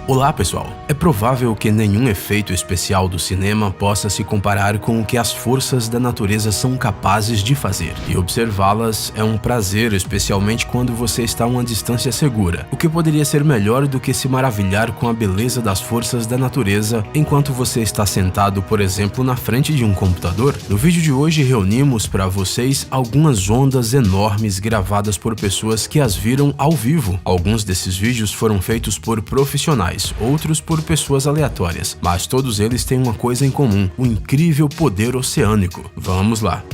Olá pessoal, é provável que nenhum efeito especial do cinema possa se comparar com o que as forças da natureza são capazes de fazer, e observá-las é um prazer, especialmente quando você está a uma distância segura. O que poderia ser melhor do que se maravilhar com a beleza das forças da natureza enquanto você está sentado, por exemplo, na frente de um computador? No vídeo de hoje reunimos para vocês algumas ondas enormes gravadas por pessoas que as viram ao vivo. Alguns desses vídeos foram feitos por profissionais, outros por pessoas aleatórias, mas todos eles têm uma coisa em comum: o incrível poder oceânico. Vamos lá!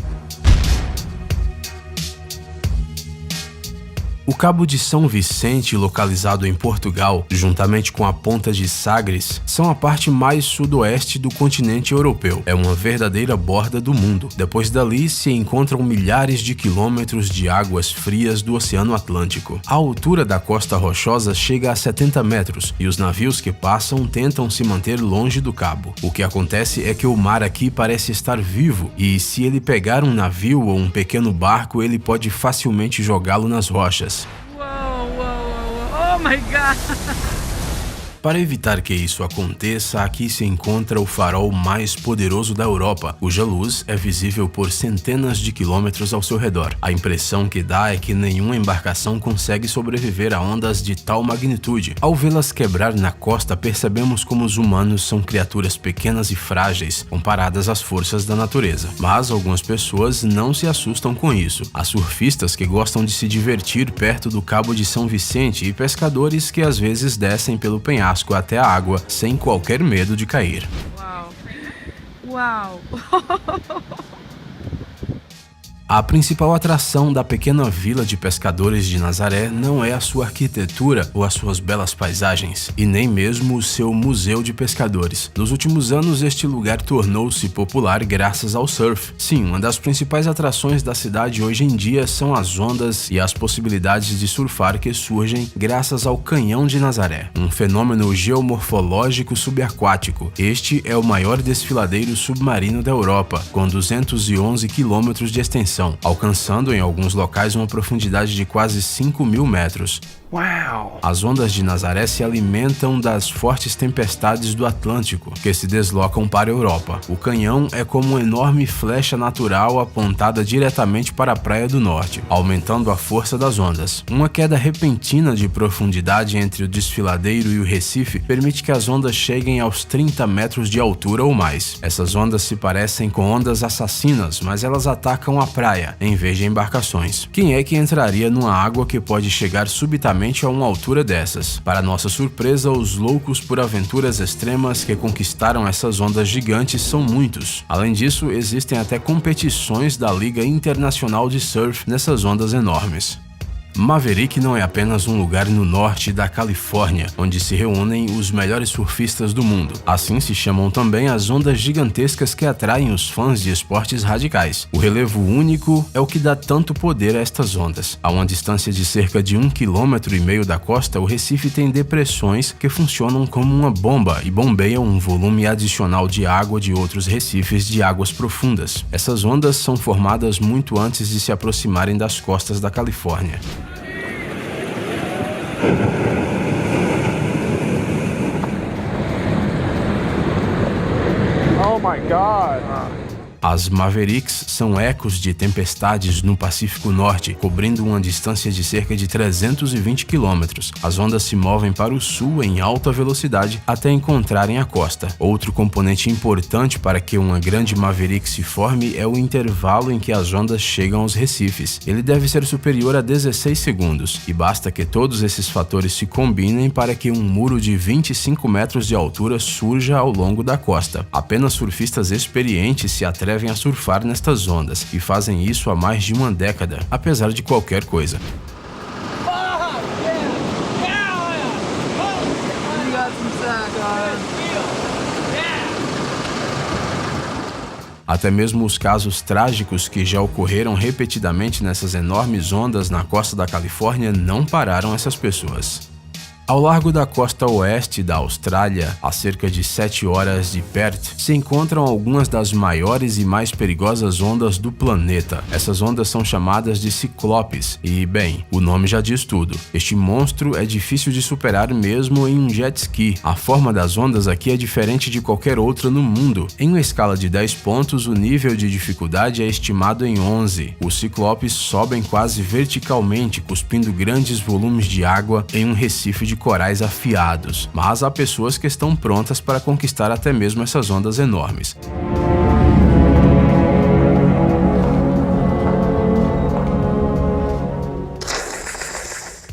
O Cabo de São Vicente, localizado em Portugal, juntamente com a Ponta de Sagres, são a parte mais sudoeste do continente europeu. É uma verdadeira borda do mundo. Depois dali se encontram milhares de quilômetros de águas frias do Oceano Atlântico. A altura da costa rochosa chega a 70 metros e os navios que passam tentam se manter longe do cabo. O que acontece é que o mar aqui parece estar vivo e, se ele pegar um navio ou um pequeno barco, ele pode facilmente jogá-lo nas rochas. Oh my God! Para evitar que isso aconteça, aqui se encontra o farol mais poderoso da Europa, cuja luz é visível por centenas de quilômetros ao seu redor. A impressão que dá é que nenhuma embarcação consegue sobreviver a ondas de tal magnitude. Ao vê-las quebrar na costa, percebemos como os humanos são criaturas pequenas e frágeis comparadas às forças da natureza. Mas algumas pessoas não se assustam com isso. Há surfistas que gostam de se divertir perto do Cabo de São Vicente e pescadores que às vezes descem pelo penhasco até a água sem qualquer medo de cair. Uau! A principal atração da pequena vila de pescadores de Nazaré não é a sua arquitetura ou as suas belas paisagens, e nem mesmo o seu museu de pescadores. Nos últimos anos, este lugar tornou-se popular graças ao surf. Sim, uma das principais atrações da cidade hoje em dia são as ondas e as possibilidades de surfar que surgem graças ao Canhão de Nazaré, um fenômeno geomorfológico subaquático. Este é o maior desfiladeiro submarino da Europa, com 211 quilômetros de extensão, alcançando em alguns locais uma profundidade de quase 5.000 metros. Uau! As ondas de Nazaré se alimentam das fortes tempestades do Atlântico, que se deslocam para a Europa. O canhão é como uma enorme flecha natural apontada diretamente para a Praia do Norte, aumentando a força das ondas. Uma queda repentina de profundidade entre o desfiladeiro e o Recife permite que as ondas cheguem aos 30 metros de altura ou mais. Essas ondas se parecem com ondas assassinas, mas elas atacam a praia, em vez de embarcações. Quem é que entraria numa água que pode chegar subitamente a uma altura dessas? Para nossa surpresa, os loucos por aventuras extremas que conquistaram essas ondas gigantes são muitos. Além disso, existem até competições da Liga Internacional de Surf nessas ondas enormes. Maverick não é apenas um lugar no norte da Califórnia, onde se reúnem os melhores surfistas do mundo. Assim se chamam também as ondas gigantescas que atraem os fãs de esportes radicais. O relevo único é o que dá tanto poder a estas ondas. A uma distância de cerca de 1,5 km da costa, o Recife tem depressões que funcionam como uma bomba e bombeiam um volume adicional de água de outros recifes de águas profundas. Essas ondas são formadas muito antes de se aproximarem das costas da Califórnia. Oh my God! As Mavericks são ecos de tempestades no Pacífico Norte, cobrindo uma distância de cerca de 320 quilômetros. As ondas se movem para o sul em alta velocidade até encontrarem a costa. Outro componente importante para que uma grande Maverick se forme é o intervalo em que as ondas chegam aos recifes. Ele deve ser superior a 16 segundos, e basta que todos esses fatores se combinem para que um muro de 25 metros de altura surja ao longo da costa. Apenas surfistas experientes se atrevem a surfar nestas ondas, e fazem isso há mais de uma década, apesar de qualquer coisa. Até mesmo os casos trágicos que já ocorreram repetidamente nessas enormes ondas na costa da Califórnia não pararam essas pessoas. Ao largo da costa oeste da Austrália, a cerca de 7 horas de Perth, se encontram algumas das maiores e mais perigosas ondas do planeta. Essas ondas são chamadas de ciclopes e, bem, o nome já diz tudo. Este monstro é difícil de superar mesmo em um jet ski. A forma das ondas aqui é diferente de qualquer outra no mundo. Em uma escala de 10 pontos, o nível de dificuldade é estimado em 11. Os ciclopes sobem quase verticalmente, cuspindo grandes volumes de água em um recife de corais afiados, mas há pessoas que estão prontas para conquistar até mesmo essas ondas enormes.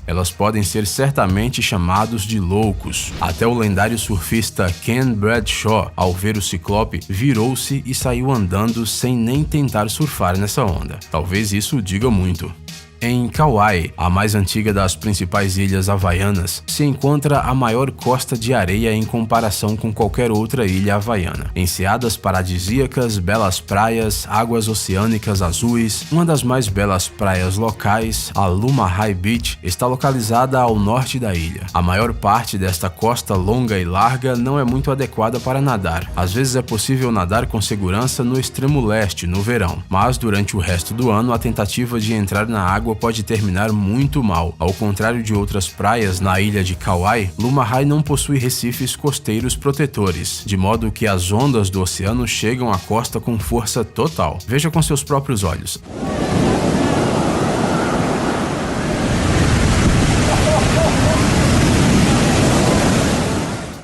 Elas podem ser certamente chamados de loucos. Até o lendário surfista Ken Bradshaw, ao ver o ciclope, virou-se e saiu andando sem nem tentar surfar nessa onda. Talvez isso diga muito. Em Kauai, a mais antiga das principais ilhas havaianas, se encontra a maior costa de areia em comparação com qualquer outra ilha havaiana. Enseadas paradisíacas, belas praias, águas oceânicas azuis. Uma das mais belas praias locais, a Lumahai Beach, está localizada ao norte da ilha. A maior parte desta costa longa e larga não é muito adequada para nadar. Às vezes é possível nadar com segurança no extremo leste, no verão, mas durante o resto do ano a tentativa de entrar na água pode terminar muito mal. Ao contrário de outras praias na ilha de Kauai, Lumahai não possui recifes costeiros protetores, de modo que as ondas do oceano chegam à costa com força total. Veja com seus próprios olhos.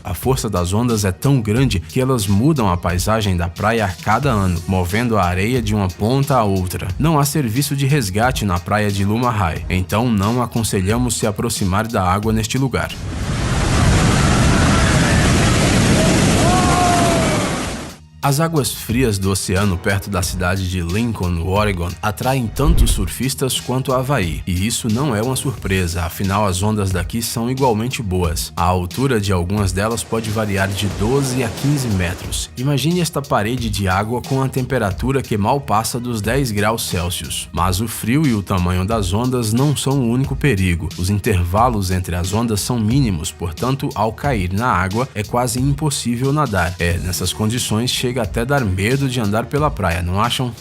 A força das ondas é tão grande que elas mudam a paisagem da praia a cada ano, movendo a areia de uma ponta a outra. Não há serviço de resgate na praia de Lumahai, então não aconselhamos se aproximar da água neste lugar. As águas frias do oceano perto da cidade de Lincoln, no Oregon, atraem tanto surfistas quanto Havaí, e isso não é uma surpresa, afinal as ondas daqui são igualmente boas. A altura de algumas delas pode variar de 12 a 15 metros. Imagine esta parede de água com a temperatura que mal passa dos 10 graus Celsius. Mas o frio e o tamanho das ondas não são o único perigo. Os intervalos entre as ondas são mínimos, portanto, ao cair na água é quase impossível nadar. Nessas condições chega até dar medo de andar pela praia, não acham?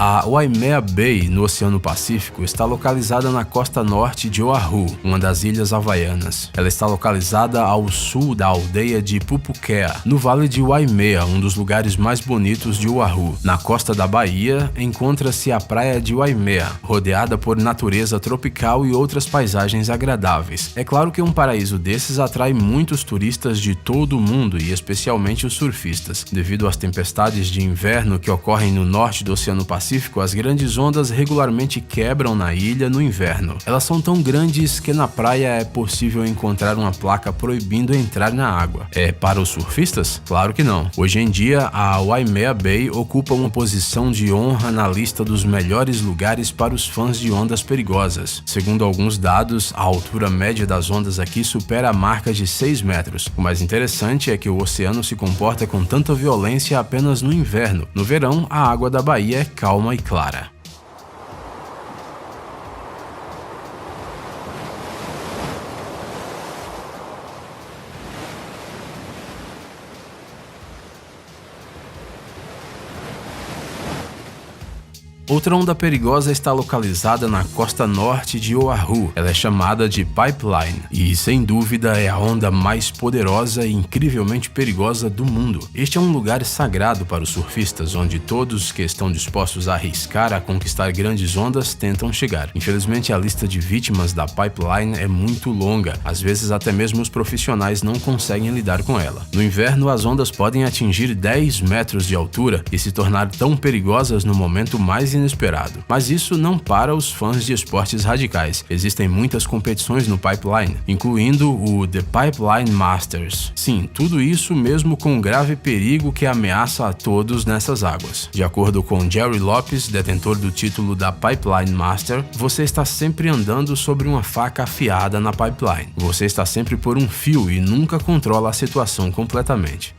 A Waimea Bay, no Oceano Pacífico, está localizada na costa norte de Oahu, uma das ilhas havaianas. Ela está localizada ao sul da aldeia de Pupukea, no Vale de Waimea, um dos lugares mais bonitos de Oahu. Na costa da baía, encontra-se a praia de Waimea, rodeada por natureza tropical e outras paisagens agradáveis. É claro que um paraíso desses atrai muitos turistas de todo o mundo, e especialmente os surfistas. Devido às tempestades de inverno que ocorrem no norte do Oceano Pacífico, as grandes ondas regularmente quebram na ilha no inverno. Elas são tão grandes que na praia é possível encontrar uma placa proibindo entrar na água. É para os surfistas? Claro que não. Hoje em dia, a Waimea Bay ocupa uma posição de honra na lista dos melhores lugares para os fãs de ondas perigosas. Segundo alguns dados, a altura média das ondas aqui supera a marca de 6 metros. O mais interessante é que o oceano se comporta com tanta violência apenas no inverno. No verão, a água da baía é calma e clara. Outra onda perigosa está localizada na costa norte de Oahu. Ela é chamada de Pipeline e, sem dúvida, é a onda mais poderosa e incrivelmente perigosa do mundo. Este é um lugar sagrado para os surfistas, onde todos que estão dispostos a arriscar a conquistar grandes ondas tentam chegar. Infelizmente, a lista de vítimas da Pipeline é muito longa. Às vezes, até mesmo os profissionais não conseguem lidar com ela. No inverno, as ondas podem atingir 10 metros de altura e se tornar tão perigosas no momento mais inesperado. Mas isso não para os fãs de esportes radicais. Existem muitas competições no Pipeline, incluindo o The Pipeline Masters. Sim, tudo isso mesmo com o grave perigo que ameaça a todos nessas águas. De acordo com Jerry Lopes, detentor do título da Pipeline Master, você está sempre andando sobre uma faca afiada na pipeline. Você está sempre por um fio e nunca controla a situação completamente.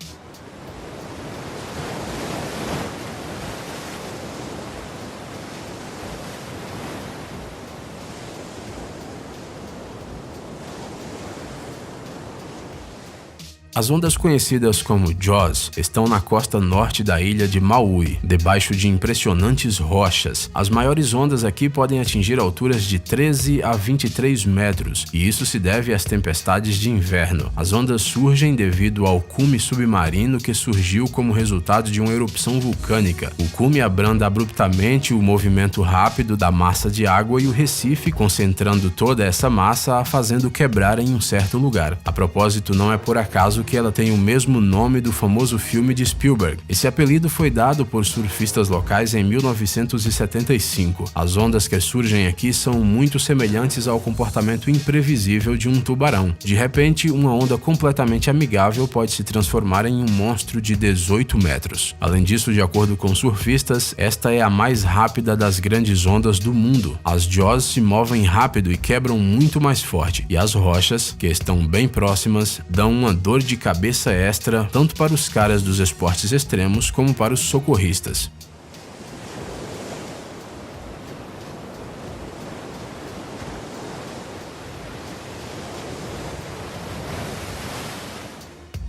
As ondas conhecidas como Jaws estão na costa norte da ilha de Maui, debaixo de impressionantes rochas. As maiores ondas aqui podem atingir alturas de 13 a 23 metros, e isso se deve às tempestades de inverno. As ondas surgem devido ao cume submarino que surgiu como resultado de uma erupção vulcânica. O cume abranda abruptamente o movimento rápido da massa de água e o recife, concentrando toda essa massa, a fazendo quebrar em um certo lugar. A propósito, não é por acaso que ela tem o mesmo nome do famoso filme de Spielberg. Esse apelido foi dado por surfistas locais em 1975. As ondas que surgem aqui são muito semelhantes ao comportamento imprevisível de um tubarão. De repente, uma onda completamente amigável pode se transformar em um monstro de 18 metros. Além disso, de acordo com surfistas, esta é a mais rápida das grandes ondas do mundo. As Jaws se movem rápido e quebram muito mais forte, e as rochas, que estão bem próximas, dão uma dor de cabeça extra tanto para os caras dos esportes extremos como para os socorristas.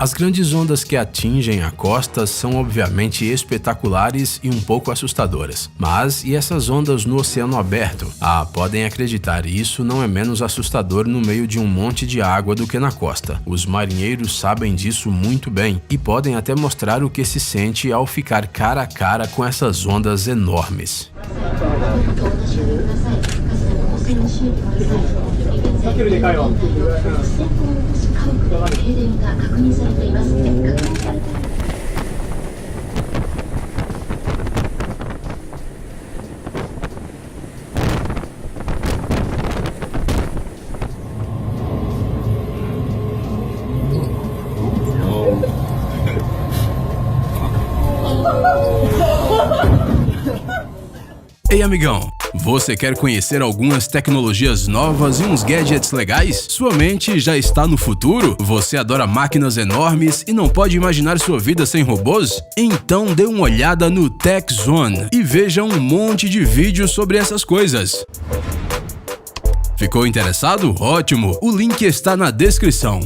As grandes ondas que atingem a costa são obviamente espetaculares e um pouco assustadoras. Mas e essas ondas no oceano aberto? Podem acreditar, isso não é menos assustador no meio de um monte de água do que na costa. Os marinheiros sabem disso muito bem e podem até mostrar o que se sente ao ficar cara a cara com essas ondas enormes. Ei, amigão! Você quer conhecer algumas tecnologias novas e uns gadgets legais? Sua mente já está no futuro? Você adora máquinas enormes e não pode imaginar sua vida sem robôs? Então dê uma olhada no Tech Zone e veja um monte de vídeos sobre essas coisas. Ficou interessado? Ótimo! O link está na descrição.